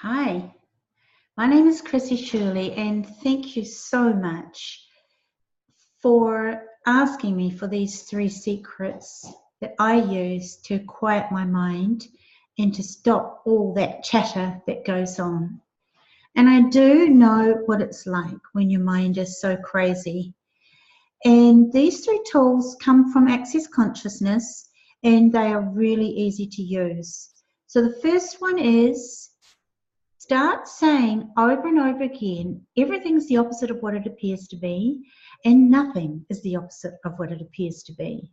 Hi, my name is Chrissie Shirley, and thank you so much for asking me for these 3 secrets that I use to quiet my mind and to stop all that chatter that goes on. And I do know what it's like when your mind is so crazy. And these 3 tools come from Access Consciousness, and they are really easy to use. So the first one is start saying over and over again, everything's the opposite of what it appears to be, and nothing is the opposite of what it appears to be.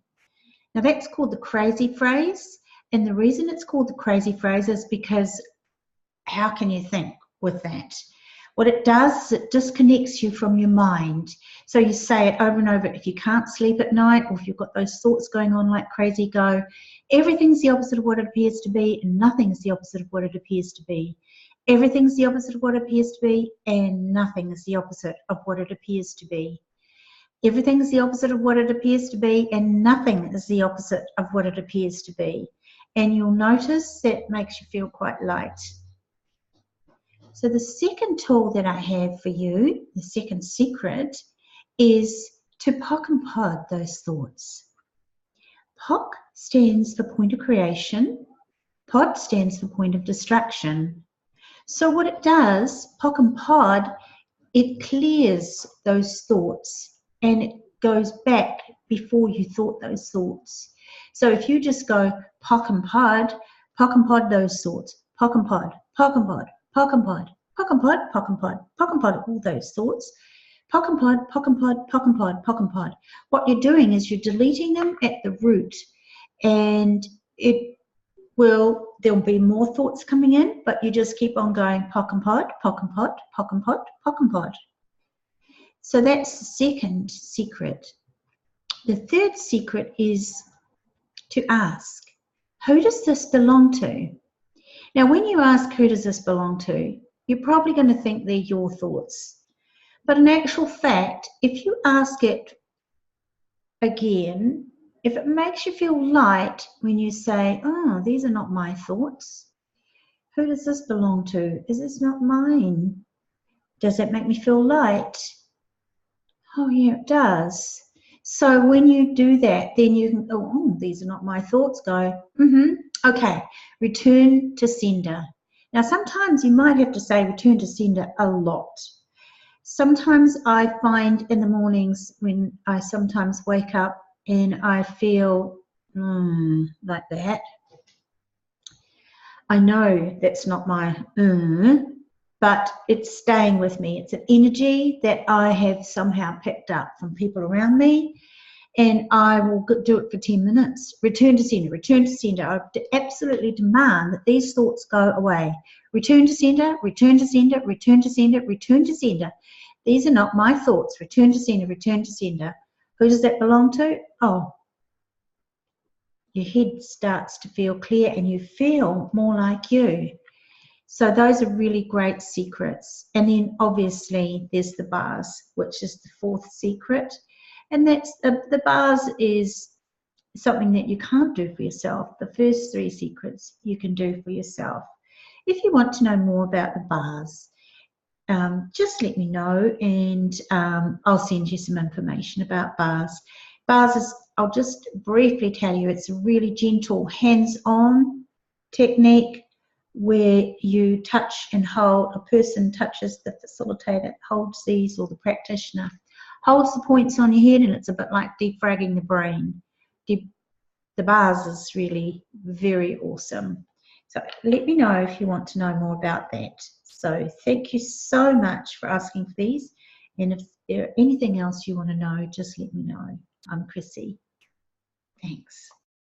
Now that's called the crazy phrase, and the reason it's called the crazy phrase is because how can you think with that? What it does is it disconnects you from your mind. So you say it over and over. If you can't sleep at night, or if you've got those thoughts going on like crazy, go, everything's the opposite of what it appears to be, and nothing is the opposite of what it appears to be. Everything's the opposite of what it appears to be, and nothing is the opposite of what it appears to be. Everything's the opposite of what it appears to be, and nothing is the opposite of what it appears to be. And you'll notice that makes you feel quite light. So the second tool that I have for you, the second secret, is to POC and POD those thoughts. POC stands for point of creation. POD stands for point of destruction. So what it does, POC and POD, it clears those thoughts and it goes back before you thought those thoughts. So if you just go POC and POD those thoughts, POC and POD, POC and POD, POC and POD, POC and POD, POC and POD, POC and POD, all those thoughts, POC and POD, POC and POD, POC and POD, POC and POD. What you're doing is you're deleting them at the root, and there'll be more thoughts coming in, but you just keep on going POC and POD, POC and POD, POC and POD, POC and POD. So that's the second secret. The third secret is to ask, who does this belong to? Now, when you ask who does this belong to, you're probably going to think they're your thoughts. But in actual fact, if you ask it again, if it makes you feel light when you say, oh, these are not my thoughts. Who does this belong to? Is this not mine? Does that make me feel light? Oh, yeah, it does. So when you do that, then you can go, oh, these are not my thoughts. Go, okay, return to sender. Now, sometimes you might have to say return to sender a lot. Sometimes I find in the mornings when I sometimes wake up and I feel like that, I know that's not my but it's staying with me. It's an energy that I have somehow picked up from people around me, and I will do it for 10 minutes. Return to sender, return to sender. I absolutely demand that these thoughts go away. Return to sender, return to sender, return to sender, return to sender. These are not my thoughts. Return to sender, return to sender. Who does that belong to? Oh, your head starts to feel clear and you feel more like you. So those are really great secrets. And then obviously there's the bars, which is the fourth secret. And that's the bars is something that you can't do for yourself. The first 3 secrets you can do for yourself. If you want to know more about the bars, just let me know, and I'll send you some information about bars. Bars is, I'll just briefly tell you, it's a really gentle hands-on technique where you touch and hold. A person touches the facilitator, holds these, or the practitioner holds the points on your head, and it's a bit like defragging the brain. The bars is really very awesome. So let me know if you want to know more about that. So thank you so much for asking for these. And if there anything else you want to know, just let me know. I'm Chrissie. Thanks.